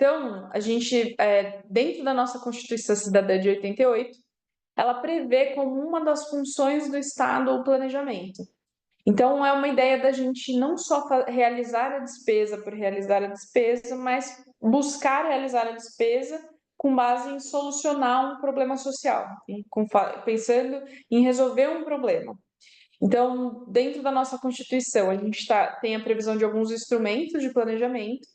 Então, a gente, dentro da nossa Constituição Cidadã de 88, ela prevê como uma das funções do Estado o planejamento. Então, é uma ideia da gente não só realizar a despesa por realizar a despesa, mas buscar realizar a despesa com base em solucionar um problema social, pensando em resolver um problema. Então, dentro da nossa Constituição, a gente tem a previsão de alguns instrumentos de planejamento,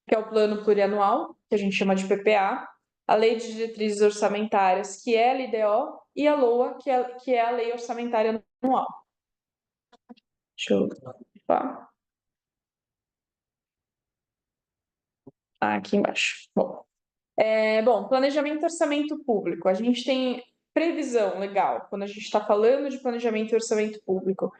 que é o Plano Plurianual, que a gente chama de PPA, a Lei de Diretrizes Orçamentárias, que é a LDO, e a LOA, que é a Lei Orçamentária Anual. Deixa eu falar. Aqui embaixo. Bom, planejamento e orçamento público. A gente tem previsão legal. Quando a gente está falando de planejamento e orçamento público,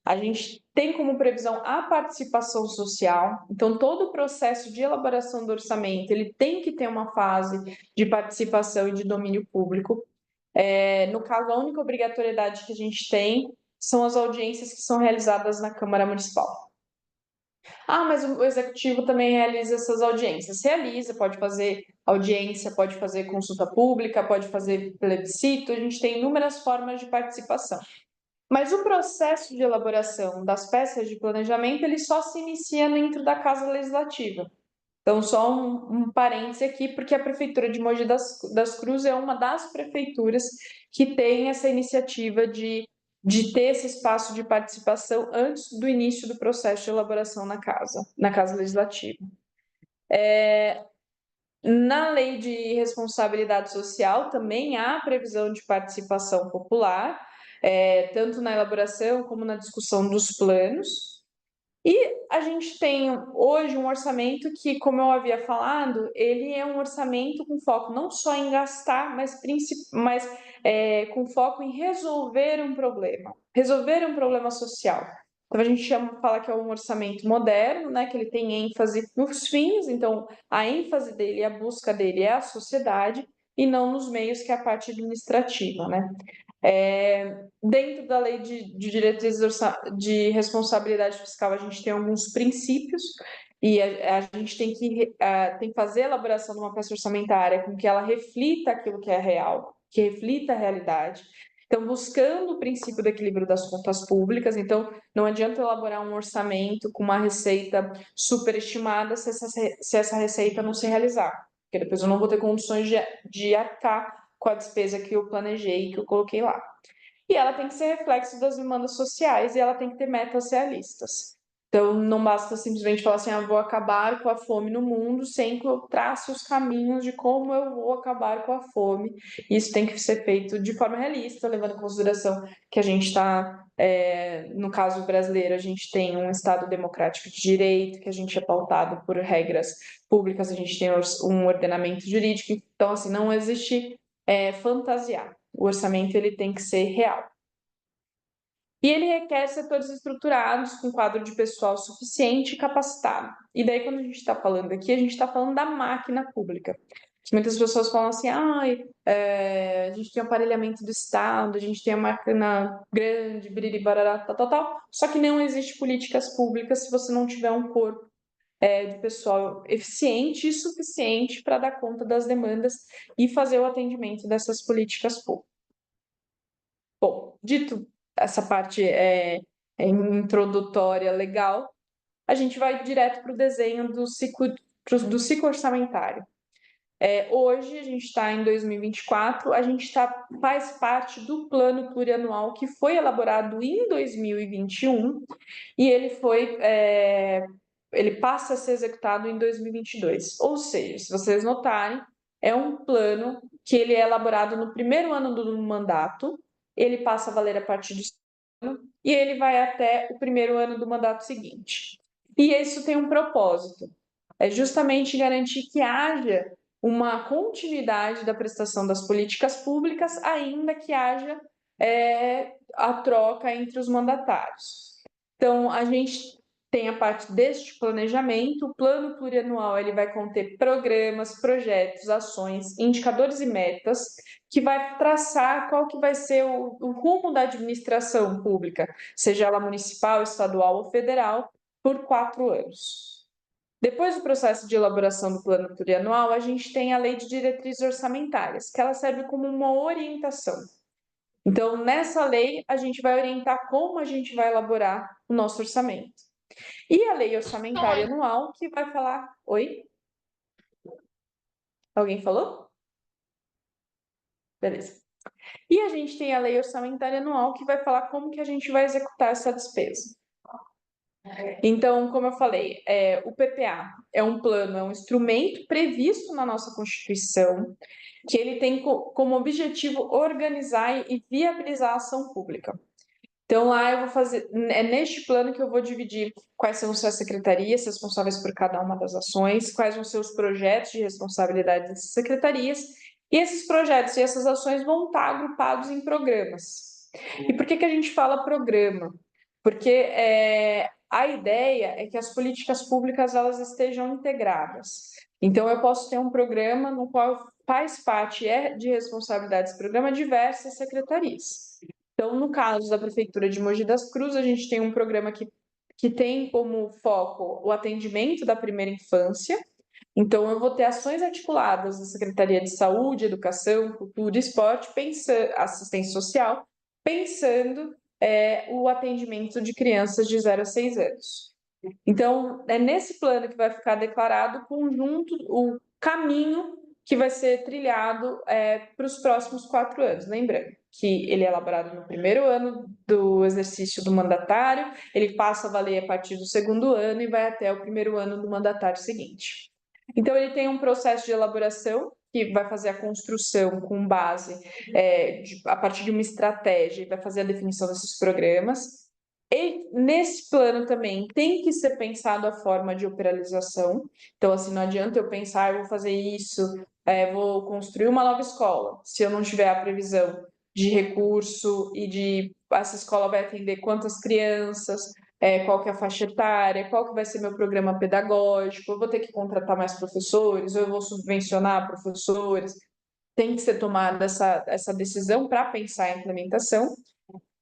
a gente tem como previsão a participação social. Então, todo o processo de elaboração do orçamento, ele tem que ter uma fase de participação e de domínio público. No caso, a única obrigatoriedade que a gente tem são as audiências que são realizadas na Câmara Municipal. Ah, mas o executivo também realiza essas audiências. Realiza, pode fazer audiência, pode fazer consulta pública, pode fazer plebiscito, a gente tem inúmeras formas de participação. Mas o processo de elaboração das peças de planejamento, ele só se inicia dentro da Casa Legislativa. Então, só um parêntese aqui, porque a Prefeitura de Mogi das Cruzes é uma das prefeituras que tem essa iniciativa de ter esse espaço de participação antes do início do processo de elaboração na Casa Legislativa. Na Lei de Responsabilidade Social também há previsão de participação popular, tanto na elaboração como na discussão dos planos. E a gente tem hoje um orçamento que, como eu havia falado, ele é um orçamento com foco não só em gastar, mas com foco em resolver um problema social. Então a gente fala que é um orçamento moderno, né, que ele tem ênfase nos fins, então a ênfase dele, a busca dele é a sociedade e não nos meios, que é a parte administrativa, né? Dentro da lei de diretrizes de responsabilidade fiscal, a gente tem alguns princípios e a gente tem que fazer a elaboração de uma peça orçamentária com que ela reflita aquilo que é real, que reflita a realidade. Então, buscando o princípio do equilíbrio das contas públicas, então não adianta elaborar um orçamento com uma receita superestimada se essa receita não se realizar, porque depois eu não vou ter condições de arcar com a despesa que eu planejei, que eu coloquei lá. E ela tem que ser reflexo das demandas sociais e ela tem que ter metas realistas. Então, não basta simplesmente falar assim, vou acabar com a fome no mundo, sem que eu trace os caminhos de como eu vou acabar com a fome. Isso tem que ser feito de forma realista, levando em consideração que a gente está, no caso brasileiro, a gente tem um Estado democrático de direito, que a gente é pautado por regras públicas, a gente tem um ordenamento jurídico. Então, assim, não existe fantasiar. O orçamento ele tem que ser real. E ele requer setores estruturados, com quadro de pessoal suficiente e capacitado. E daí, quando a gente está falando aqui, a gente está falando da máquina pública. Muitas pessoas falam assim, a gente tem o aparelhamento do Estado, a gente tem a máquina grande, biriri, barará, tal. Só que não existe políticas públicas se você não tiver um corpo de pessoal eficiente e suficiente para dar conta das demandas e fazer o atendimento dessas políticas públicas. Bom, dito essa parte introdutória legal, a gente vai direto para o desenho do ciclo orçamentário. Hoje, a gente está em 2024, a gente faz parte do plano plurianual que foi elaborado em 2021 e ele passa a ser executado em 2022. Ou seja, se vocês notarem, é um plano que ele é elaborado no primeiro ano do mandato, ele passa a valer a partir do ano e ele vai até o primeiro ano do mandato seguinte. E isso tem um propósito, é justamente garantir que haja uma continuidade da prestação das políticas públicas, ainda que haja a troca entre os mandatários. Então, a gente tem a parte deste planejamento. O plano plurianual ele vai conter programas, projetos, ações, indicadores e metas que vai traçar qual que vai ser o rumo da administração pública, seja ela municipal, estadual ou federal, por 4 anos. Depois do processo de elaboração do plano plurianual, a gente tem a lei de diretrizes orçamentárias, que ela serve como uma orientação. Então, nessa lei, a gente vai orientar como a gente vai elaborar o nosso orçamento. E a lei orçamentária anual, que vai falar. Oi? Alguém falou? Beleza. E a gente tem a lei orçamentária anual, que vai falar como que a gente vai executar essa despesa. Então, como eu falei, o PPA é um plano, é um instrumento previsto na nossa Constituição, que ele tem como objetivo organizar e viabilizar a ação pública. Então, lá eu vou fazer, é neste plano que eu vou dividir quais são as secretarias responsáveis por cada uma das ações, quais vão ser os projetos de responsabilidade dessas secretarias, e esses projetos e essas ações vão estar agrupados em programas. E por que a gente fala programa? Porque a ideia é que as políticas públicas elas estejam integradas. Então, eu posso ter um programa no qual faz parte de responsabilidade desse programa diversas secretarias. Então, no caso da Prefeitura de Mogi das Cruzes, a gente tem um programa que tem como foco o atendimento da primeira infância. Então, eu vou ter ações articuladas da Secretaria de Saúde, Educação, Cultura e Esporte, assistência social, pensando o atendimento de crianças de 0 a 6 anos. Então, é nesse plano que vai ficar declarado o conjunto, o caminho que vai ser trilhado para os próximos 4 anos. Lembrando que ele é elaborado no primeiro ano do exercício do mandatário, ele passa a valer a partir do segundo ano e vai até o primeiro ano do mandatário seguinte. Então, ele tem um processo de elaboração que vai fazer a construção com base a partir de uma estratégia e vai fazer a definição desses programas. E nesse plano também tem que ser pensado a forma de operação. Então, assim, não adianta eu pensar, eu vou fazer isso, vou construir uma nova escola, se eu não tiver a previsão de recurso e de essa escola vai atender quantas crianças, qual que é a faixa etária, qual que vai ser meu programa pedagógico, eu vou ter que contratar mais professores, ou eu vou subvencionar professores. Tem que ser tomada essa decisão para pensar a implementação.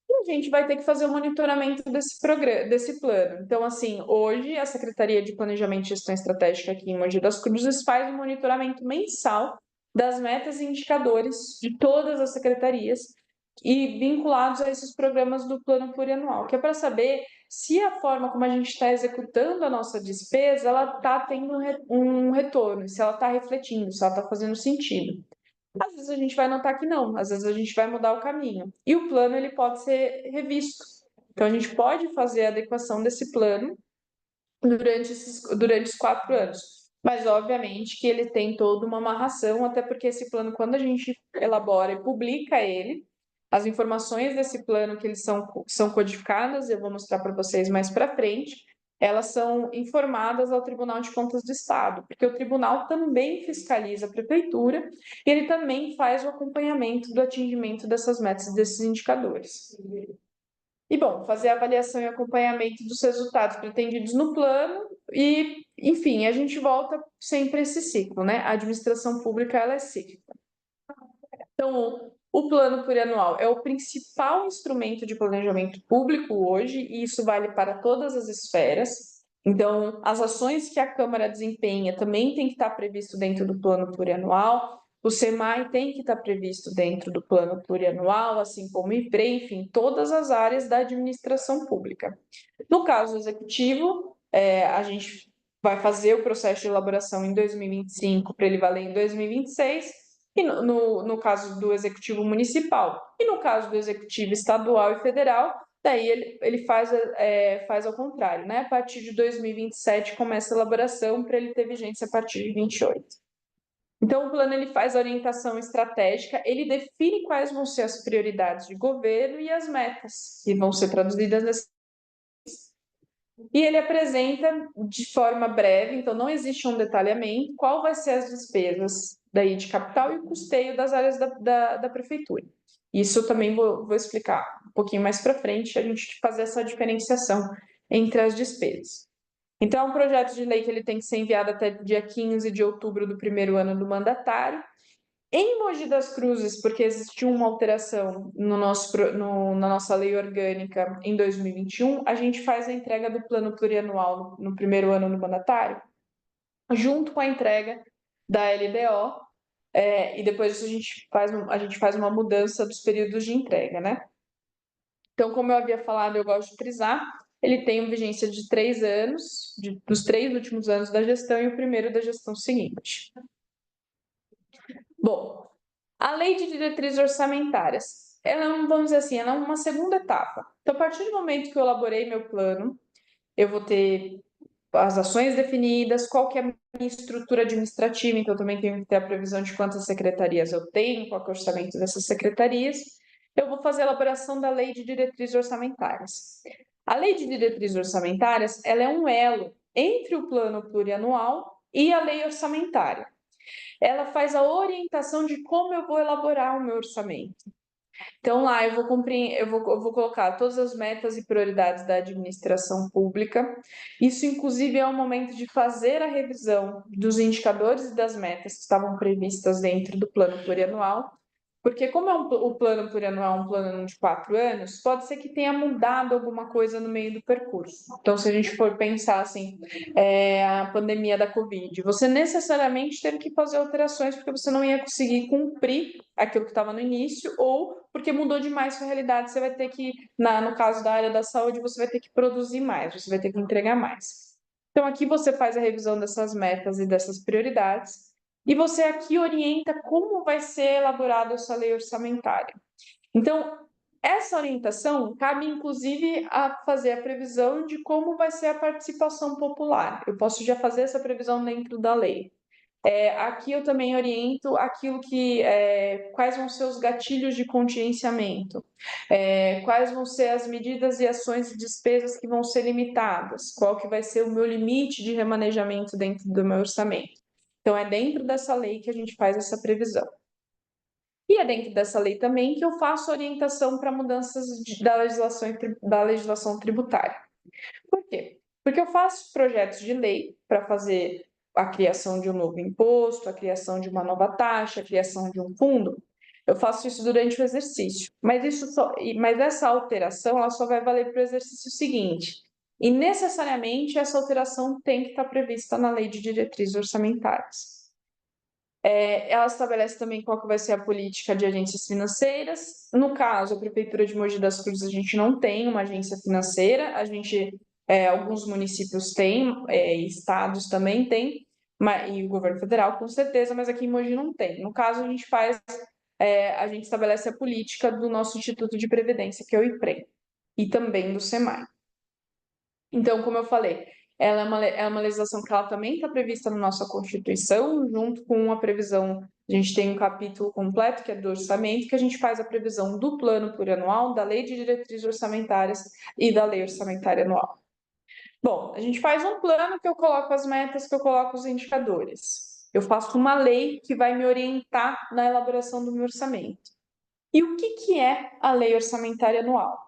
E a gente vai ter que fazer o monitoramento desse plano. Então, assim, hoje a Secretaria de Planejamento e Gestão Estratégica aqui em Mogi das Cruzes faz um monitoramento mensal das metas e indicadores de todas as secretarias e vinculados a esses programas do plano plurianual, que é para saber se a forma como a gente está executando a nossa despesa, ela está tendo um retorno, se ela está refletindo, se ela está fazendo sentido. Às vezes a gente vai notar que não, às vezes a gente vai mudar o caminho. E o plano ele pode ser revisto. Então a gente pode fazer a adequação desse plano durante os 4 anos. Mas, obviamente, que ele tem toda uma amarração, até porque esse plano, quando a gente elabora e publica ele, as informações desse plano que eles são codificadas, eu vou mostrar para vocês mais para frente, elas são informadas ao Tribunal de Contas do Estado, porque o tribunal também fiscaliza a prefeitura e ele também faz o acompanhamento do atingimento dessas metas, desses indicadores. E, bom, fazer a avaliação e acompanhamento dos resultados pretendidos no plano e, enfim, a gente volta sempre a esse ciclo, né? A administração pública, ela é cíclica. Então, o plano plurianual é o principal instrumento de planejamento público hoje, e isso vale para todas as esferas. Então, as ações que a Câmara desempenha também tem que estar previsto dentro do plano plurianual, o SEMAI tem que estar previsto dentro do plano plurianual, assim como o IPRE, enfim, todas as áreas da administração pública. No caso executivo, a gente vai fazer o processo de elaboração em 2025 para ele valer em 2026, e no caso do executivo municipal, e no caso do executivo estadual e federal, daí ele faz ao contrário, né? A partir de 2027 começa a elaboração para ele ter vigência a partir de 28. Então, o plano ele faz a orientação estratégica, ele define quais vão ser as prioridades de governo e as metas que vão ser traduzidas nesse. E ele apresenta de forma breve, então não existe um detalhamento, qual vai ser as despesas daí de capital e o custeio das áreas da prefeitura. Isso também vou explicar um pouquinho mais para frente, a gente fazer essa diferenciação entre as despesas. Então, é um projeto de lei que ele tem que ser enviado até dia 15 de outubro do primeiro ano do mandatário. Em Mogi das Cruzes, porque existiu uma alteração na nossa lei orgânica em 2021, a gente faz a entrega do plano plurianual no primeiro ano do mandatário junto com a entrega da LDO, e depois a gente faz uma mudança dos períodos de entrega, né? Então, como eu havia falado, eu gosto de frisar, ele tem uma vigência de 3 anos, dos 3 últimos anos da gestão e o primeiro da gestão seguinte. Bom, a lei de diretrizes orçamentárias, ela é, vamos dizer assim, ela é uma segunda etapa. Então, a partir do momento que eu elaborei meu plano, eu vou ter as ações definidas, qual que é a minha estrutura administrativa, então também tenho que ter a previsão de quantas secretarias eu tenho, qual que é o orçamento dessas secretarias. Eu vou fazer a elaboração da lei de diretrizes orçamentárias. A lei de diretrizes orçamentárias, ela é um elo entre o plano plurianual e a lei orçamentária. Ela faz a orientação de como eu vou elaborar o meu orçamento. Então, lá eu vou colocar todas as metas e prioridades da administração pública. Isso, inclusive, é o momento de fazer a revisão dos indicadores e das metas que estavam previstas dentro do plano plurianual, porque como o plano plurianual é um plano de 4 anos, pode ser que tenha mudado alguma coisa no meio do percurso. Então, se a gente for pensar assim, a pandemia da Covid, você necessariamente teve que fazer alterações porque você não ia conseguir cumprir aquilo que estava no início, ou porque mudou demais sua realidade, você vai ter que, no caso da área da saúde, você vai ter que produzir mais, você vai ter que entregar mais. Então, aqui você faz a revisão dessas metas e dessas prioridades, e você aqui orienta como vai ser elaborada essa lei orçamentária. Então, essa orientação cabe, inclusive, a fazer a previsão de como vai ser a participação popular. Eu posso já fazer essa previsão dentro da lei. Aqui eu também oriento aquilo quais vão ser os gatilhos de contingenciamento, quais vão ser as medidas e ações e despesas que vão ser limitadas, qual que vai ser o meu limite de remanejamento dentro do meu orçamento. Então, é dentro dessa lei que a gente faz essa previsão. E é dentro dessa lei também que eu faço orientação para mudanças da legislação tributária. Por quê? Porque eu faço projetos de lei para fazer a criação de um novo imposto, a criação de uma nova taxa, a criação de um fundo. Eu faço isso durante o exercício, mas essa alteração ela só vai valer para o exercício seguinte. E necessariamente essa alteração tem que estar prevista na lei de diretrizes orçamentárias. Ela estabelece também qual que vai ser a política de agências financeiras. No caso, a Prefeitura de Mogi das Cruzes, a gente não tem uma agência financeira, alguns municípios têm, estados também têm, e o governo federal com certeza, mas aqui em Mogi não tem. No caso, a gente estabelece a política do nosso Instituto de Previdência, que é o IPREM, e também do SEMAI. Então, como eu falei, ela é uma legislação que ela também está prevista na nossa Constituição, junto com a previsão, a gente tem um capítulo completo, que é do orçamento, que a gente faz a previsão do plano plurianual, da lei de diretrizes orçamentárias e da lei orçamentária anual. Bom, a gente faz um plano que eu coloco as metas, que eu coloco os indicadores. Eu faço uma lei que vai me orientar na elaboração do meu orçamento. E o que é a lei orçamentária anual?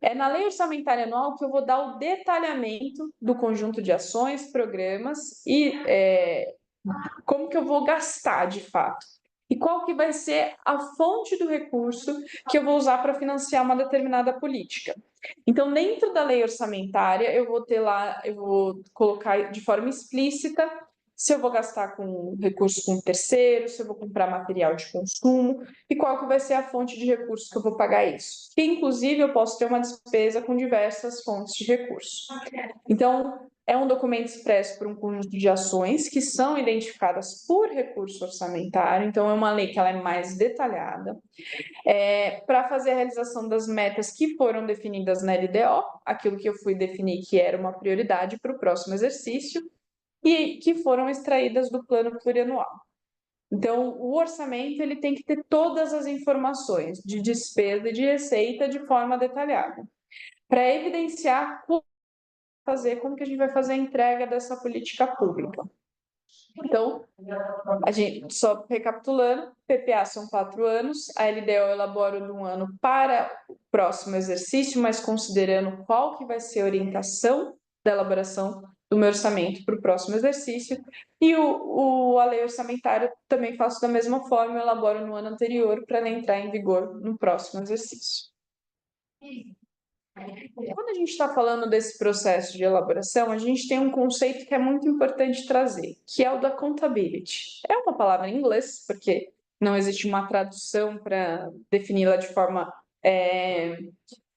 É na lei orçamentária anual que eu vou dar o detalhamento do conjunto de ações, programas e como que eu vou gastar de fato. E qual que vai ser a fonte do recurso que eu vou usar para financiar uma determinada política. Então, dentro da lei orçamentária, eu vou colocar de forma explícita se eu vou gastar com recurso com terceiro, se eu vou comprar material de consumo e qual que vai ser a fonte de recurso que eu vou pagar isso. Que, inclusive, eu posso ter uma despesa com diversas fontes de recurso. Então, é um documento expresso por um conjunto de ações que são identificadas por recurso orçamentário, então é uma lei que ela é mais detalhada, para fazer a realização das metas que foram definidas na LDO, aquilo que eu fui definir que era uma prioridade para o próximo exercício, e que foram extraídas do plano plurianual. Então, o orçamento ele tem que ter todas as informações de despesa e de receita de forma detalhada, para evidenciar como que a gente vai fazer a entrega dessa política pública. Então, a gente, só recapitulando, PPA são 4 anos, a LDO elabora de um ano para o próximo exercício, mas considerando qual que vai ser a orientação da elaboração do meu orçamento para o próximo exercício, e a lei orçamentária também faço da mesma forma, eu elaboro no ano anterior para ela entrar em vigor no próximo exercício. Quando a gente está falando desse processo de elaboração, a gente tem um conceito que é muito importante trazer, que é o da accountability. É uma palavra em inglês, porque não existe uma tradução para defini-la de forma,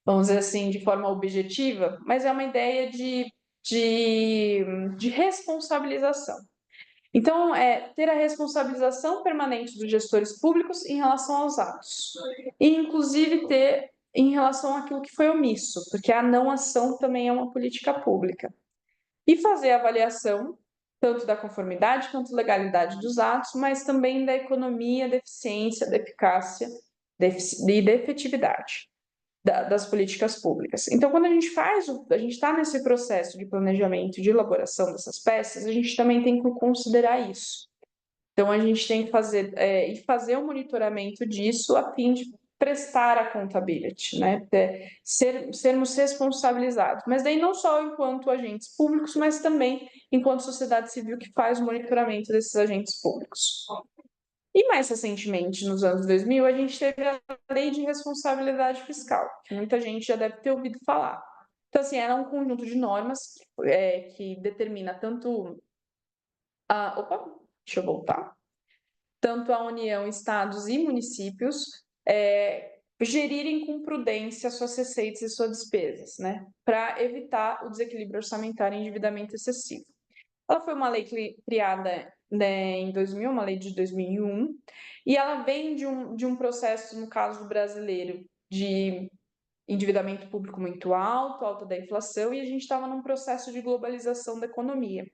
vamos dizer assim, de forma objetiva, mas é uma ideia de responsabilização. Então, é ter a responsabilização permanente dos gestores públicos em relação aos atos. E, inclusive, ter em relação àquilo que foi omisso, porque a não ação também é uma política pública. E fazer a avaliação, tanto da conformidade quanto legalidade dos atos, mas também da economia, da eficiência, da eficácia e da efetividade das políticas públicas. Então, quando a gente está nesse processo de planejamento, de elaboração dessas peças, a gente também tem que considerar isso. Então, a gente tem que fazer o monitoramento disso a fim de prestar accountability, né? Sermos responsabilizados. Mas daí não só enquanto agentes públicos, mas também enquanto sociedade civil que faz o monitoramento desses agentes públicos. E mais recentemente, nos anos 2000, a gente teve a Lei de Responsabilidade Fiscal, que muita gente já deve ter ouvido falar. Então, assim, era um conjunto de normas que determina tanto a... Opa, deixa eu voltar. Tanto a União, estados e municípios gerirem com prudência suas receitas e suas despesas, né? Para evitar o desequilíbrio orçamentário e endividamento excessivo. Ela foi uma lei criada, né, em 2000, uma lei de 2001, e ela vem de um processo, no caso brasileiro, de endividamento público muito alto, alta da inflação, e a gente estava num processo de globalização da economia.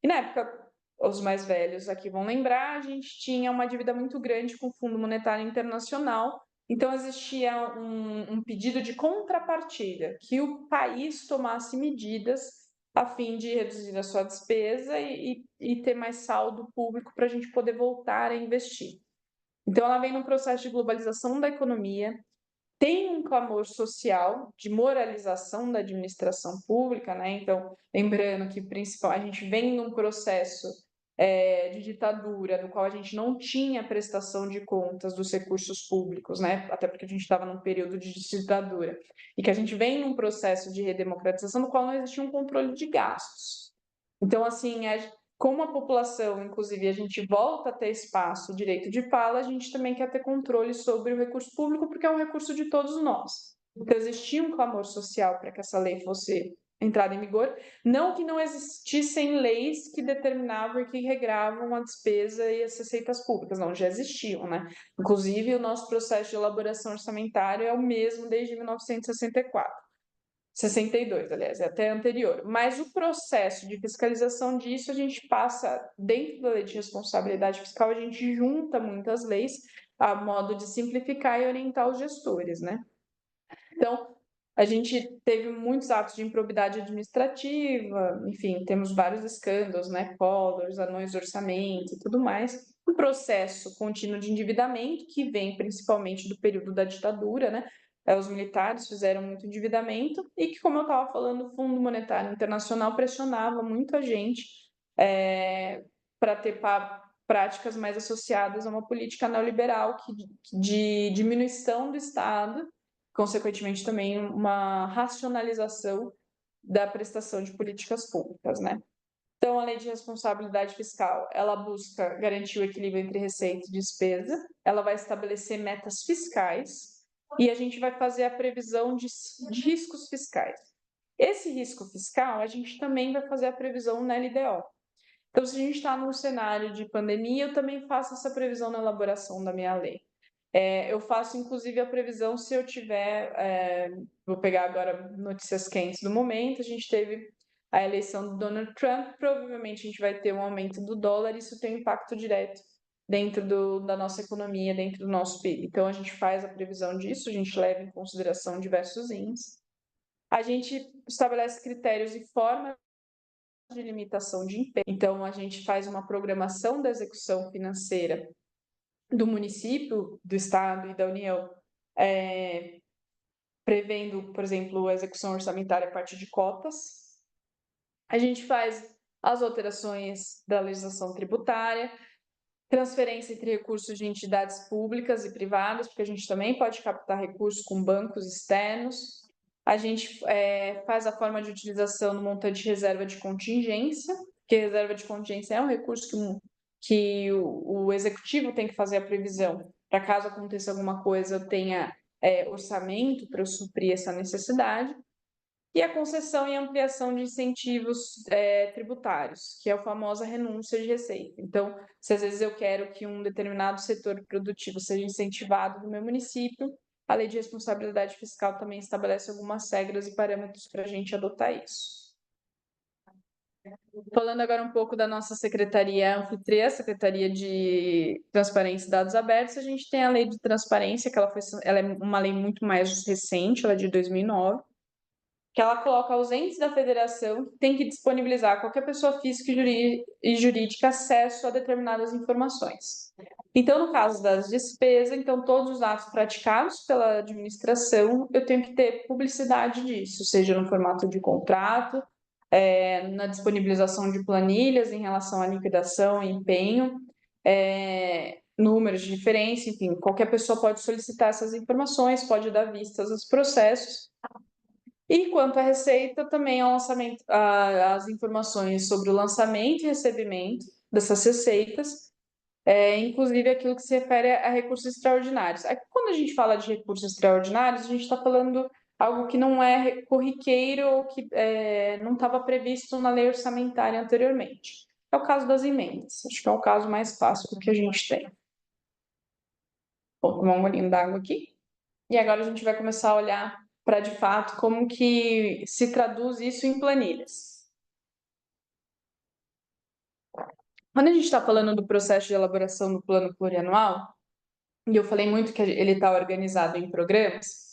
E na época, os mais velhos aqui vão lembrar, a gente tinha uma dívida muito grande com o Fundo Monetário Internacional, então existia um pedido de contrapartida, que o país tomasse medidas a fim de reduzir a sua despesa e ter mais saldo público para a gente poder voltar a investir. Então, ela vem num processo de globalização da economia, tem um clamor social de moralização da administração pública, né? Então, lembrando que a gente vem num processo de ditadura, no qual a gente não tinha prestação de contas dos recursos públicos, né? Até porque a gente estava num período de ditadura, e que a gente vem num processo de redemocratização no qual não existia um controle de gastos. Então, assim, como a população, inclusive, a gente volta a ter espaço, direito de fala, a gente também quer ter controle sobre o recurso público, porque é um recurso de todos nós. Então, existia um clamor social para que essa lei fosse entrada em vigor, não que não existissem leis que determinavam e que regravam a despesa e as receitas públicas, não, já existiam, né? Inclusive, o nosso processo de elaboração orçamentária é o mesmo desde 1964. 62, aliás, é até anterior. Mas o processo de fiscalização disso, a gente passa, dentro da lei de responsabilidade fiscal, a gente junta muitas leis a modo de simplificar e orientar os gestores, né? Então, a gente teve muitos atos de improbidade administrativa, enfim, temos vários escândalos, né? Collors, anões de orçamento e tudo mais. Um processo contínuo de endividamento, que vem principalmente do período da ditadura, né? Os militares fizeram muito endividamento e que, como eu estava falando, o Fundo Monetário Internacional pressionava muito a gente para ter práticas mais associadas a uma política neoliberal de diminuição do Estado, consequentemente também uma racionalização da prestação de políticas públicas, né? Então, a lei de responsabilidade fiscal, ela busca garantir o equilíbrio entre receita e despesa, ela vai estabelecer metas fiscais e a gente vai fazer a previsão de riscos fiscais. Esse risco fiscal, a gente também vai fazer a previsão na LDO. Então, se a gente está num cenário de pandemia, eu também faço essa previsão na elaboração da minha lei. Eu faço, inclusive, a previsão se eu tiver. Vou pegar agora notícias quentes do momento. A gente teve a eleição do Donald Trump, provavelmente a gente vai ter um aumento do dólar, e isso tem um impacto direto dentro da nossa economia, dentro do nosso PIB. Então, a gente faz a previsão disso, a gente leva em consideração diversos índices. A gente estabelece critérios e formas de limitação de empenho. Então, a gente faz uma programação da execução financeira do município, do estado e da União, prevendo, por exemplo, a execução orçamentária a partir de cotas. A gente faz as alterações da legislação tributária, transferência entre recursos de entidades públicas e privadas, porque a gente também pode captar recursos com bancos externos. A gente faz a forma de utilização do montante de reserva de contingência, porque reserva de contingência é um recurso que o executivo tem que fazer a previsão para caso aconteça alguma coisa, eu tenha orçamento para suprir essa necessidade. E a concessão e ampliação de incentivos tributários, que é a famosa renúncia de receita. Então, se às vezes eu quero que um determinado setor produtivo seja incentivado no meu município, a Lei de Responsabilidade Fiscal também estabelece algumas regras e parâmetros para a gente adotar isso. Falando agora um pouco da nossa secretaria anfitriã, Secretaria de Transparência e Dados Abertos, a gente tem a Lei de Transparência, que ela é uma lei muito mais recente, ela é de 2009, que ela coloca aos entes da federação que tem que disponibilizar a qualquer pessoa física e jurídica acesso a determinadas informações. Então, no caso das despesas, então todos os atos praticados pela administração, eu tenho que ter publicidade disso, seja no formato de contrato, na disponibilização de planilhas em relação à liquidação e empenho, números de diferença, enfim, qualquer pessoa pode solicitar essas informações, pode dar vistas aos processos. E quanto à receita, também ao lançamento, as informações sobre o lançamento e recebimento dessas receitas, inclusive aquilo que se refere a recursos extraordinários. Aqui, quando a gente fala de recursos extraordinários, a gente está falando algo que não é corriqueiro ou que não estava previsto na lei orçamentária anteriormente. É o caso das emendas. Acho que é o caso mais fácil que a gente tem. Vou tomar um golinho d'água aqui. E agora a gente vai começar a olhar para, de fato, como que se traduz isso em planilhas. Quando a gente está falando do processo de elaboração do plano plurianual, e eu falei muito que ele está organizado em programas,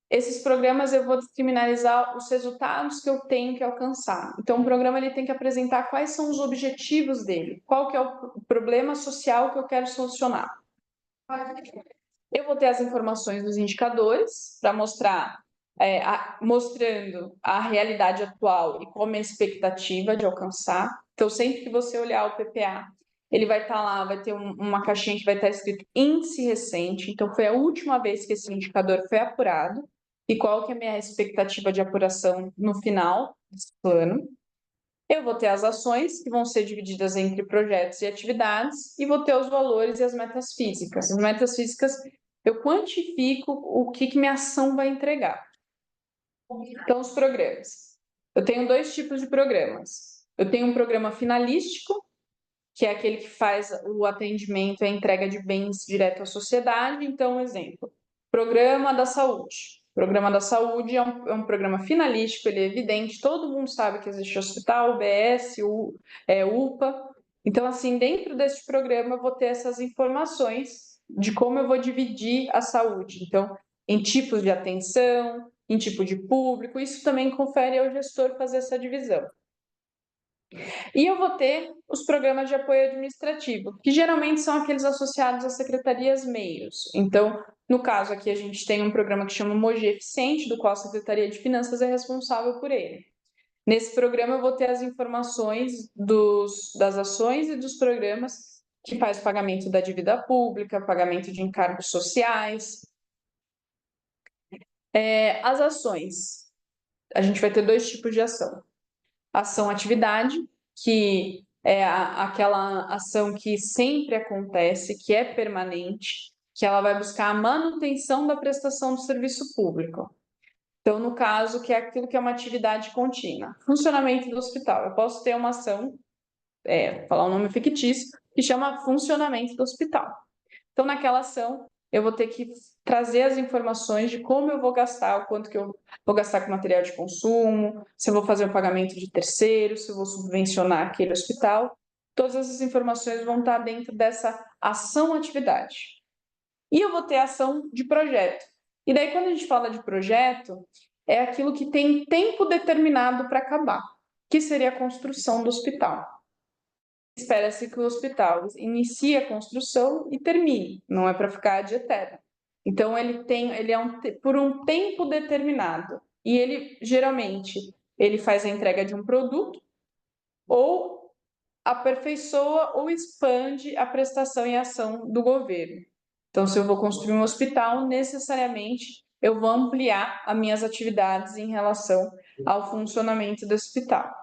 esses programas eu vou descriminalizar os resultados que eu tenho que alcançar. Então, o programa ele tem que apresentar quais são os objetivos dele, qual que é o problema social que eu quero solucionar. Eu vou ter as informações dos indicadores para mostrar, mostrando a realidade atual e como é a expectativa de alcançar. Então, sempre que você olhar o PPA, ele vai estar lá, vai ter uma caixinha que vai estar escrito índice recente. Então, foi a última vez que esse indicador foi apurado e qual que é a minha expectativa de apuração no final desse plano. Eu vou ter as ações, que vão ser divididas entre projetos e atividades, e vou ter os valores e as metas físicas. As metas físicas, eu quantifico o que minha ação vai entregar. Então, os programas. Eu tenho dois tipos de programas. Eu tenho um programa finalístico, que é aquele que faz o atendimento e a entrega de bens direto à sociedade. Então, um exemplo, programa da saúde. O programa da saúde é um programa finalístico, ele é evidente, todo mundo sabe que existe hospital, UBS, UPA. Então, assim, dentro desse programa, eu vou ter essas informações de como eu vou dividir a saúde. Então, em tipos de atenção, em tipo de público, isso também confere ao gestor fazer essa divisão. E eu vou ter os programas de apoio administrativo, que geralmente são aqueles associados às secretarias meios. Então, no caso aqui, a gente tem um programa que chama Mogi Eficiente, do qual a Secretaria de Finanças é responsável por ele. Nesse programa, eu vou ter as informações das ações e dos programas que faz pagamento da dívida pública, pagamento de encargos sociais. As ações. A gente vai ter dois tipos de ação. Ação-atividade, que é aquela ação que sempre acontece, que é permanente, que ela vai buscar a manutenção da prestação do serviço público. Então, no caso, que é aquilo que é uma atividade contínua. Funcionamento do hospital. Eu posso ter uma ação, falar um nome fictício, que chama funcionamento do hospital. Então, naquela ação, eu vou ter que trazer as informações de como eu vou gastar, o quanto que eu vou gastar com material de consumo, se eu vou fazer o pagamento de terceiros, se eu vou subvencionar aquele hospital. Todas essas informações vão estar dentro dessa ação-atividade. E eu vou ter a ação de projeto. E daí, quando a gente fala de projeto, é aquilo que tem tempo determinado para acabar, que seria a construção do hospital. Espera-se que o hospital inicie a construção e termine, não é para ficar de eterno. Então, ele é por um tempo determinado. E ele, geralmente, ele faz a entrega de um produto ou aperfeiçoa ou expande a prestação e ação do governo. Então, se eu vou construir um hospital, necessariamente eu vou ampliar as minhas atividades em relação ao funcionamento do hospital.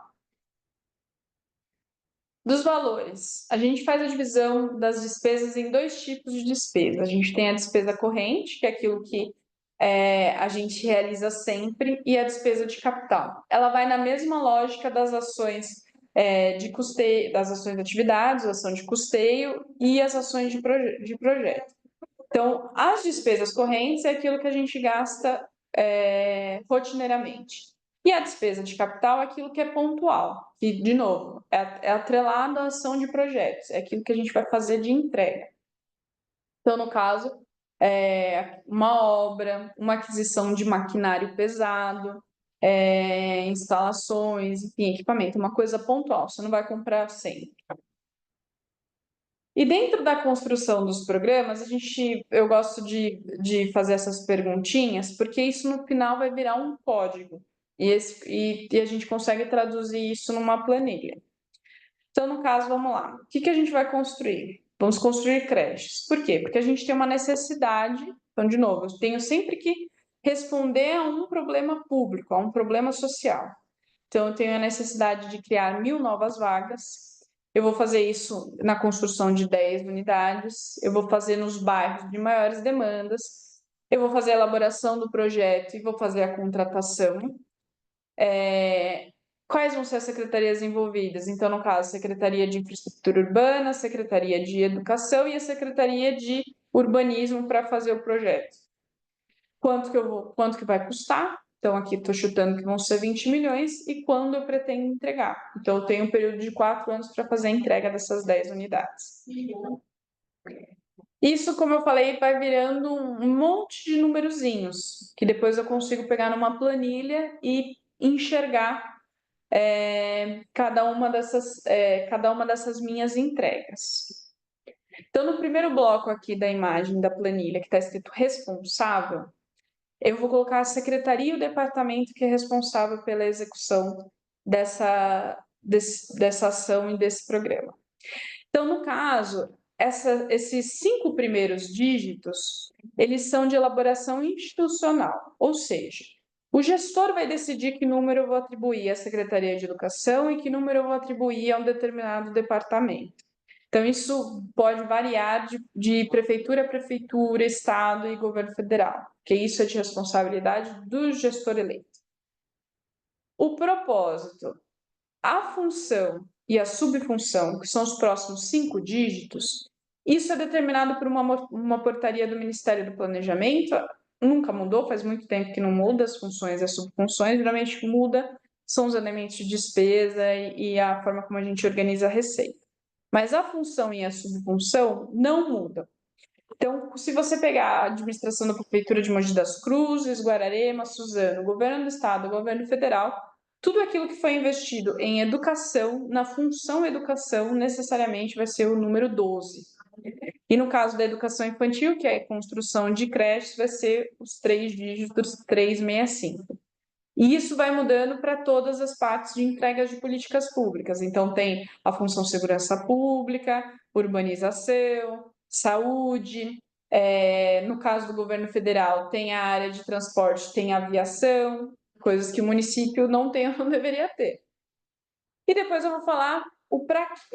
Dos valores, a gente faz a divisão das despesas em dois tipos de despesa. A gente tem a despesa corrente, que é aquilo que a gente realiza sempre, e a despesa de capital. Ela vai na mesma lógica das ações de custeio, das ações de atividades, ação de custeio e as ações de projeto. Então, as despesas correntes é aquilo que a gente gasta rotineiramente. E a despesa de capital é aquilo que é pontual, que, de novo, é atrelado à ação de projetos, é aquilo que a gente vai fazer de entrega. Então, no caso, uma obra, uma aquisição de maquinário pesado, instalações, enfim, equipamento, uma coisa pontual, você não vai comprar sempre. E dentro da construção dos programas, eu gosto de fazer essas perguntinhas, porque isso no final vai virar um código. E a gente consegue traduzir isso numa planilha. Então, no caso, vamos lá. O que a gente vai construir? Vamos construir creches. Por quê? Porque a gente tem uma necessidade. Então, de novo, eu tenho sempre que responder a um problema público, a um problema social. Então, eu tenho a necessidade de criar 1.000 novas vagas. Eu vou fazer isso na construção de 10 unidades. Eu vou fazer nos bairros de maiores demandas. Eu vou fazer a elaboração do projeto e vou fazer a contratação. Quais vão ser as secretarias envolvidas? Então, no caso, Secretaria de Infraestrutura Urbana, Secretaria de Educação e a Secretaria de Urbanismo para fazer o projeto. Quanto que vai custar? Então, aqui estou chutando que vão ser 20 milhões e quando eu pretendo entregar. Então, eu tenho um período de 4 anos para fazer a entrega dessas 10 unidades. Isso, como eu falei, vai virando um monte de numerozinhos, que depois eu consigo pegar numa planilha e enxergar cada uma dessas minhas entregas. Então, no primeiro bloco aqui da imagem da planilha, que está escrito responsável, eu vou colocar a secretaria e o departamento que é responsável pela execução dessa ação e desse programa. Então, no caso, esses 5 primeiros dígitos, eles são de elaboração institucional, ou seja, o gestor vai decidir que número eu vou atribuir à Secretaria de Educação e que número eu vou atribuir a um determinado departamento. Então, isso pode variar de prefeitura a prefeitura, estado e governo federal, porque isso é de responsabilidade do gestor eleito. O propósito, a função e a subfunção, que são os próximos 5 dígitos, isso é determinado por uma portaria do Ministério do Planejamento, nunca mudou, faz muito tempo que não muda as funções e as subfunções, geralmente muda são os elementos de despesa e a forma como a gente organiza a receita. Mas a função e a subfunção não mudam. Então, se você pegar a administração da Prefeitura de Mogi das Cruzes, Guararema, Suzano, governo do Estado, governo federal, tudo aquilo que foi investido em educação, na função educação, necessariamente vai ser o número 12. E no caso da educação infantil, que é a construção de creches, vai ser os 3 dígitos 365. E isso vai mudando para todas as partes de entregas de políticas públicas. Então, tem a função segurança pública, urbanização, saúde. No caso do governo federal, tem a área de transporte, tem a aviação, coisas que o município não tem ou não deveria ter. E depois eu vou falar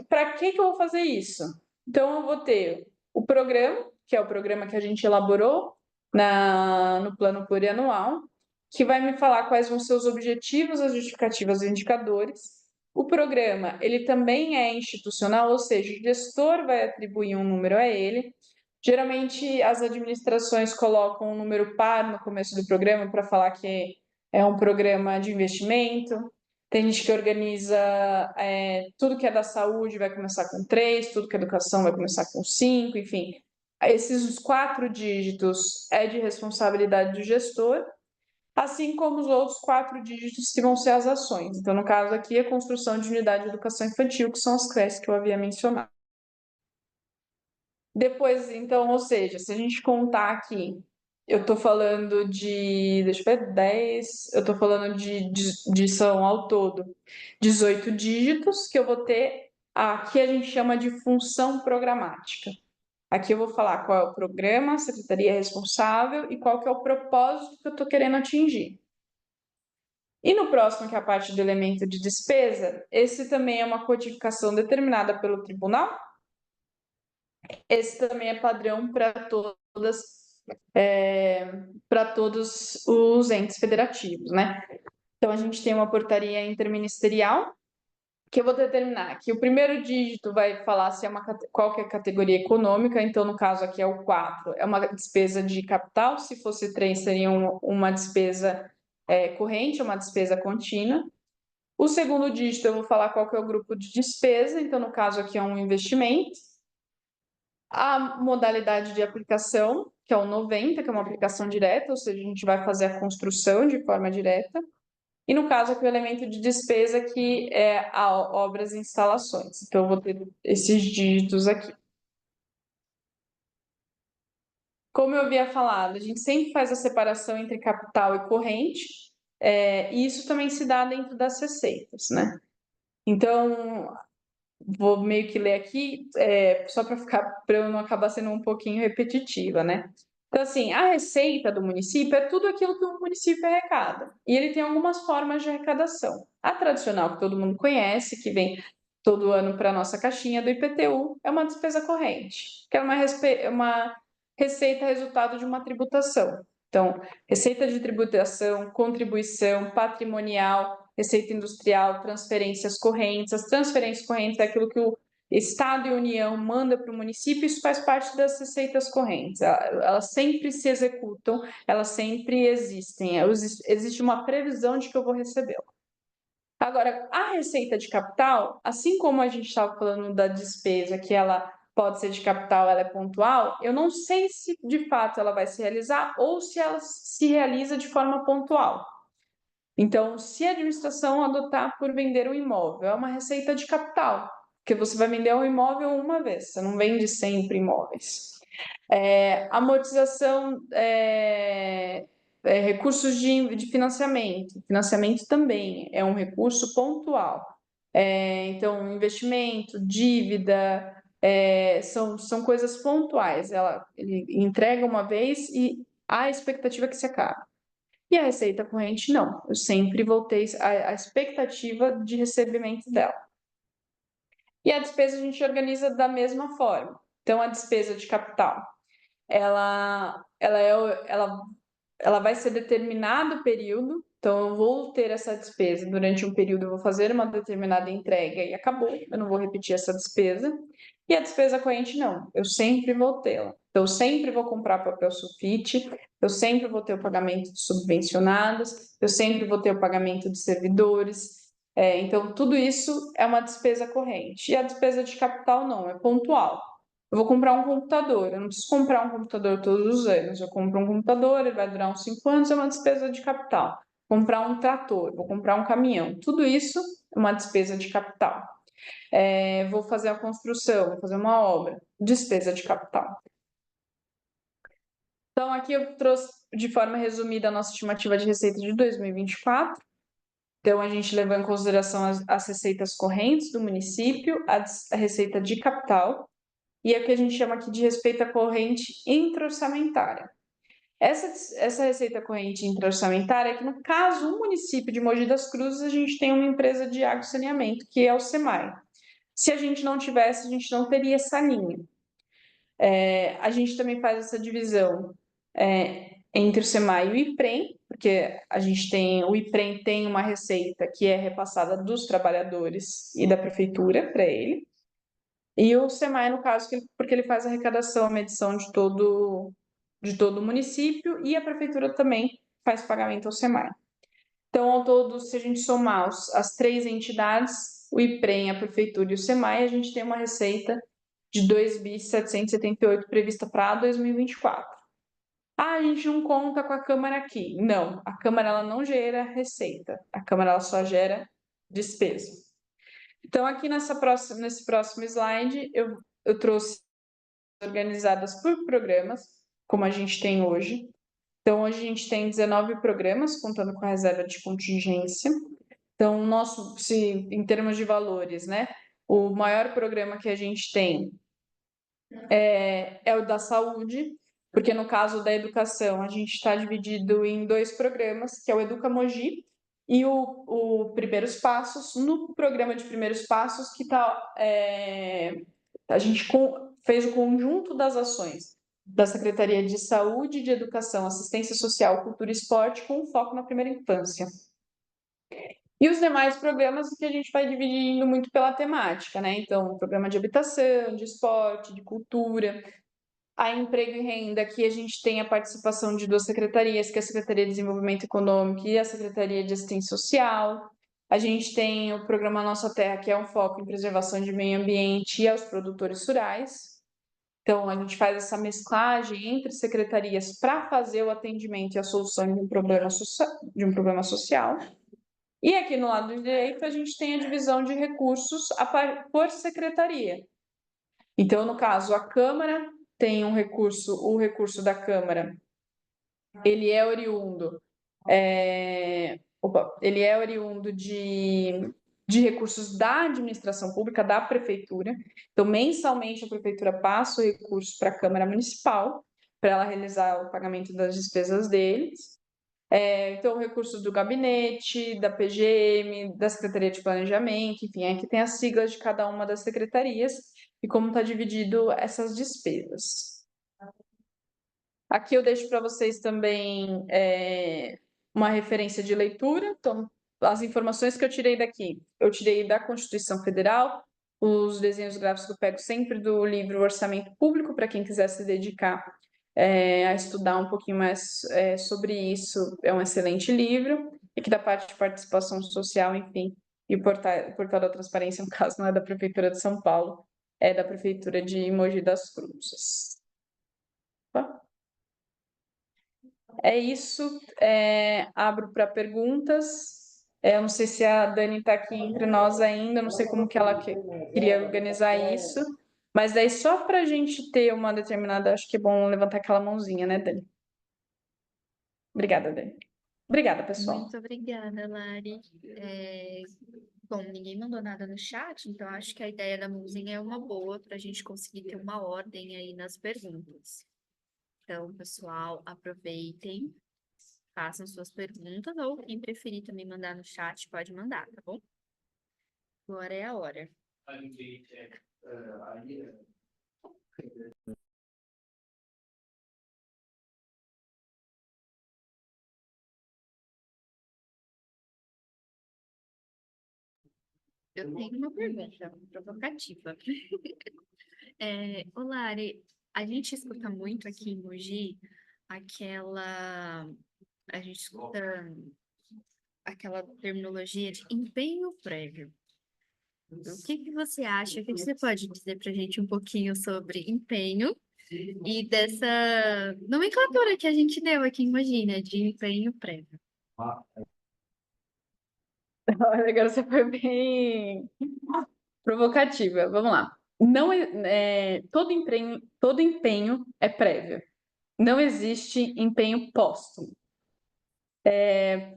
para que eu vou fazer isso. Então, eu vou ter o programa, que é o programa que a gente elaborou no plano plurianual, que vai me falar quais vão ser os objetivos, as justificativas e indicadores. O programa, ele também é institucional, ou seja, o gestor vai atribuir um número a ele. Geralmente, as administrações colocam um número par no começo do programa para falar que é um programa de investimento. Tem gente que organiza tudo que é da saúde vai começar com 3, tudo que é educação vai começar com 5, enfim. Esses 4 dígitos é de responsabilidade do gestor, assim como os outros 4 dígitos que vão ser as ações. Então, no caso aqui, a construção de unidade de educação infantil, que são as creches que eu havia mencionado. Depois, então, ou seja, se a gente contar aqui, eu estou falando deixa eu ver, 10, eu estou falando são ao todo 18 dígitos que eu vou ter, aqui a gente chama de função programática. Aqui eu vou falar qual é o programa, a secretaria responsável e qual que é o propósito que eu estou querendo atingir. E no próximo, que é a parte do elemento de despesa, esse também é uma codificação determinada pelo tribunal. Esse também é padrão para todos os entes federativos, né? Então, a gente tem uma portaria interministerial que eu vou determinar que o primeiro dígito vai falar se é qual que é a categoria econômica, então, no caso aqui é o 4, é uma despesa de capital, se fosse 3, seria uma despesa corrente, uma despesa contínua. O segundo dígito eu vou falar qual que é o grupo de despesa, então, no caso aqui é um investimento. A modalidade de aplicação, que é o 90, que é uma aplicação direta, ou seja, a gente vai fazer a construção de forma direta. E no caso aqui o elemento de despesa, que é a obras e instalações. Então, eu vou ter esses dígitos aqui. Como eu havia falado, a gente sempre faz a separação entre capital e corrente, e isso também se dá dentro das receitas, né? Então, vou meio que ler aqui, só para eu não acabar sendo um pouquinho repetitiva, né? Então, assim, a receita do município é tudo aquilo que o município arrecada. E ele tem algumas formas de arrecadação. A tradicional, que todo mundo conhece, que vem todo ano para a nossa caixinha do IPTU, é uma despesa corrente, que é uma receita resultado de uma tributação. Então, receita de tributação, contribuição, patrimonial, receita industrial, transferências correntes. As transferências correntes é aquilo que o Estado e União manda para o município, isso faz parte das receitas correntes. Elas sempre se executam, elas sempre existem. Existe uma previsão de que eu vou recebê-la. Agora, a receita de capital, assim como a gente estava falando da despesa, que ela pode ser de capital, ela é pontual, eu não sei se de fato ela vai se realizar ou se ela se realiza de forma pontual. Então, se a administração adotar por vender um imóvel, é uma receita de capital, porque você vai vender um imóvel uma vez, você não vende sempre imóveis. Amortização, recursos de financiamento. Financiamento também é um recurso pontual. Então, investimento, dívida, são coisas pontuais. Ele entrega uma vez e há expectativa que se acabe. E a receita corrente, não. Eu sempre vou ter a expectativa de recebimento dela. E a despesa a gente organiza da mesma forma. Então, a despesa de capital, ela vai ser determinado período, então eu vou ter essa despesa durante um período, eu vou fazer uma determinada entrega e acabou, eu não vou repetir essa despesa. E a despesa corrente não, eu sempre vou tê-la. Então, eu sempre vou comprar papel sulfite, eu sempre vou ter o pagamento de subvencionados, eu sempre vou ter o pagamento de servidores. Então, tudo isso é uma despesa corrente. E a despesa de capital não, é pontual. Eu vou comprar um computador, eu não preciso comprar um computador todos os anos. Eu compro um computador, ele vai durar uns 5 anos, é uma despesa de capital. Comprar um trator, vou comprar um caminhão, tudo isso é uma despesa de capital. Vou fazer a construção, vou fazer uma obra, despesa de capital. Então, aqui eu trouxe de forma resumida a nossa estimativa de receita de 2024. Então, a gente levou em consideração as receitas correntes do município, a receita de capital, e a que a gente chama aqui de receita corrente intra-orçamentária. Essa receita corrente intra-orçamentária é que, no caso, o município de Mogi das Cruzes, a gente tem uma empresa de água e saneamento, que é o SEMAI. Se a gente não tivesse, a gente não teria essa linha. A gente também faz essa divisão entre o SEMAI e o IPREM, porque o IPREM tem uma receita que é repassada dos trabalhadores e da prefeitura para ele. E o SEMAI, no caso, porque ele faz a arrecadação, a medição de todo o município, e a prefeitura também faz pagamento ao SEMAI. Então, ao todo, se a gente somar as 3 entidades, o IPREM, a prefeitura e o SEMAI, a gente tem uma receita de 2.778 prevista para 2024. A gente não conta com a Câmara aqui. Não, a Câmara ela não gera receita, a Câmara ela só gera despesa. Então, aqui nesse próximo slide, eu trouxe organizadas por programas, como a gente tem hoje. Então, hoje a gente tem 19 programas, contando com a reserva de contingência. Então, em termos de valores, né? O maior programa que a gente tem é o da saúde, porque no caso da educação a gente está dividido em 2 programas, que é o Educa Mogi e o Primeiros Passos. No programa de Primeiros Passos, que a gente fez o conjunto das ações da Secretaria de Saúde, de Educação, Assistência Social, Cultura e Esporte, com foco na primeira infância. E os demais programas que a gente vai dividindo muito pela temática, né? Então, programa de habitação, de esporte, de cultura. A emprego e renda, aqui a gente tem a participação de 2 secretarias, que é a Secretaria de Desenvolvimento Econômico e a Secretaria de Assistência Social. A gente tem o programa Nossa Terra, que é um foco em preservação de meio ambiente e aos produtores rurais. Então, a gente faz essa mesclagem entre secretarias para fazer o atendimento e a solução de um problema social. E aqui no lado direito, a gente tem a divisão de recursos por secretaria. Então, no caso, a Câmara tem o recurso da Câmara, ele é oriundo, de recursos da administração pública, da prefeitura. Então, mensalmente, a prefeitura passa o recurso para a Câmara Municipal, para ela realizar o pagamento das despesas deles. Então, recursos do gabinete, da PGM, da Secretaria de Planejamento, enfim, aqui tem as siglas de cada uma das secretarias e como está dividido essas despesas. Aqui eu deixo para vocês também uma referência de leitura. Então, as informações que eu tirei daqui, eu tirei da Constituição Federal, os desenhos gráficos que eu pego sempre do livro Orçamento Público, para quem quiser se dedicar a estudar um pouquinho mais sobre isso, é um excelente livro. E que da parte de participação social, enfim, e o portal da transparência, no caso, não é da Prefeitura de São Paulo, é da Prefeitura de Mogi das Cruzes. É isso, abro para perguntas. Eu não sei se a Dani está aqui entre nós ainda, não sei como que ela queria organizar isso, mas daí só para a gente ter uma determinada, acho que é bom levantar aquela mãozinha, né, Dani? Obrigada, Dani. Obrigada, pessoal. Muito obrigada, Lari. Bom, ninguém mandou nada no chat, então acho que a ideia da mãozinha é uma boa para a gente conseguir ter uma ordem aí nas perguntas. Então, pessoal, aproveitem, façam suas perguntas, ou quem preferir também mandar no chat, pode mandar, tá bom? Agora é a hora. Eu tenho uma pergunta provocativa. Ô, Lari, a gente escuta muito aqui em Mogi a gente escuta aquela terminologia de empenho prévio. O que você acha? O que você pode dizer para a gente um pouquinho sobre empenho e dessa nomenclatura que a gente deu aqui em Mogi, né, de empenho prévio? Agora você foi bem provocativa. Vamos lá. Não todo empenho é prévio. Não existe empenho póstumo.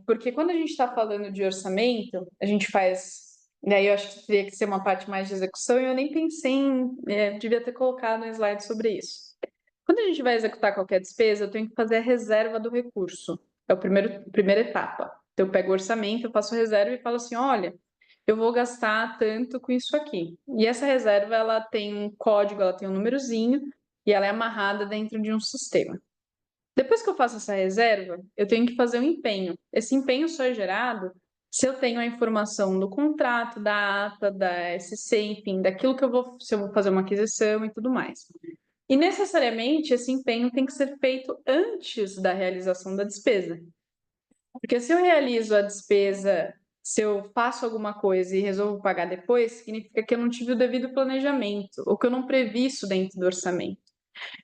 Porque quando a gente está falando de orçamento, a gente faz. E aí eu acho que teria que ser uma parte mais de execução, e eu nem pensei em. Devia ter colocado um slide sobre isso. Quando a gente vai executar qualquer despesa, eu tenho que fazer a reserva do recurso. É a primeira etapa. Então, eu pego o orçamento, eu faço a reserva e falo assim: olha, eu vou gastar tanto com isso aqui. E essa reserva, ela tem um código, ela tem um númerozinho, e ela é amarrada dentro de um sistema. Depois que eu faço essa reserva, eu tenho que fazer um empenho. Esse empenho só é gerado se eu tenho a informação do contrato, da ata, da SC, enfim, daquilo que se eu vou fazer uma aquisição e tudo mais. E necessariamente esse empenho tem que ser feito antes da realização da despesa. Porque se eu realizo a despesa, se eu faço alguma coisa e resolvo pagar depois, significa que eu não tive o devido planejamento, ou que eu não previ isso dentro do orçamento.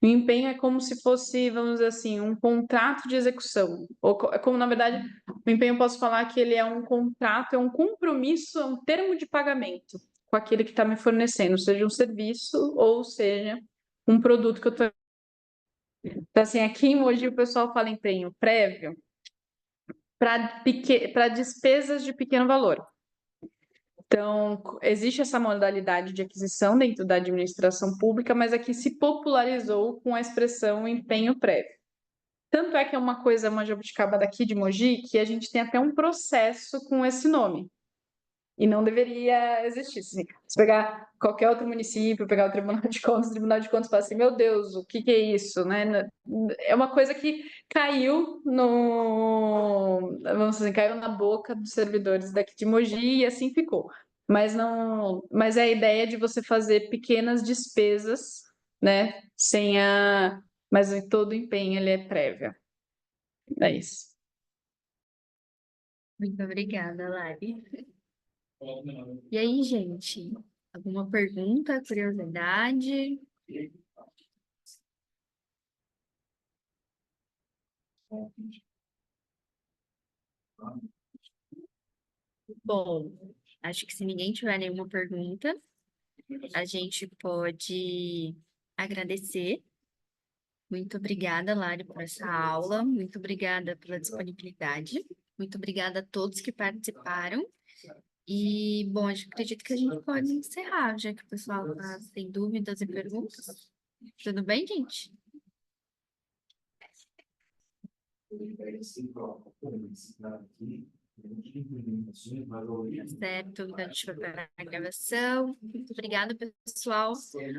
O empenho é como se fosse, vamos dizer assim, um contrato de execução. Ou como, na verdade, o empenho eu posso falar que ele é um contrato, é um compromisso, é um termo de pagamento com aquele que está me fornecendo, seja um serviço ou seja um produto que eu estou. Então, assim, aqui em Mogi o pessoal fala empenho prévio para despesas de pequeno valor. Então, existe essa modalidade de aquisição dentro da administração pública, mas aqui se popularizou com a expressão empenho prévio. Tanto é que é uma coisa, uma jabuticaba daqui de Mogi, que a gente tem até um processo com esse nome. E não deveria existir. Se pegar qualquer outro município, pegar o Tribunal de Contas e falar assim, meu Deus, o que é isso? Né? É uma coisa que caiu no, vamos dizer, caiu na boca dos servidores daqui de Mogi e assim ficou. Mas não, mas é a ideia de você fazer pequenas despesas, né? Sem a, mas todo o empenho ele é prévio. É isso. Muito obrigada, Lari. E aí, gente? Alguma pergunta, curiosidade? Bom, acho que se ninguém tiver nenhuma pergunta, a gente pode agradecer. Muito obrigada, Lari, por essa aula. Muito obrigada pela disponibilidade. Muito obrigada a todos que participaram. E, bom, acho, acredito que a gente pode encerrar, já que o pessoal está sem dúvidas e perguntas. Tudo bem, gente? Certo, então a gente vai parar a gravação. Muito obrigada, pessoal.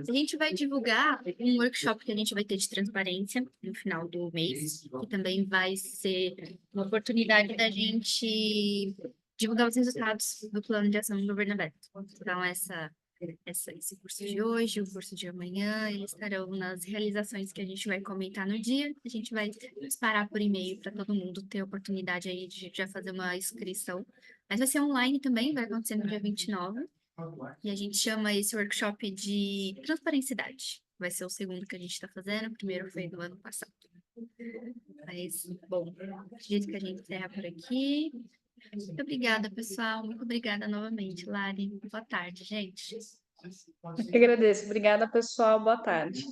A gente vai divulgar um workshop que a gente vai ter de transparência no final do mês, que também vai ser uma oportunidade da gente divulgar os resultados do plano de ação do governo aberto. Então, esse curso de hoje, o curso de amanhã, eles estarão nas realizações que a gente vai comentar no dia. A gente vai disparar por e-mail para todo mundo ter a oportunidade aí de já fazer uma inscrição. Mas vai ser online também, vai acontecer no dia 29. E a gente chama esse workshop de Transparencidade. Vai ser o segundo que a gente está fazendo, o primeiro foi no ano passado. Mas, bom, acredito que a gente encerra por aqui. Muito obrigada, pessoal. Muito obrigada novamente, Lari. Boa tarde, gente. Eu que agradeço. Obrigada, pessoal. Boa tarde.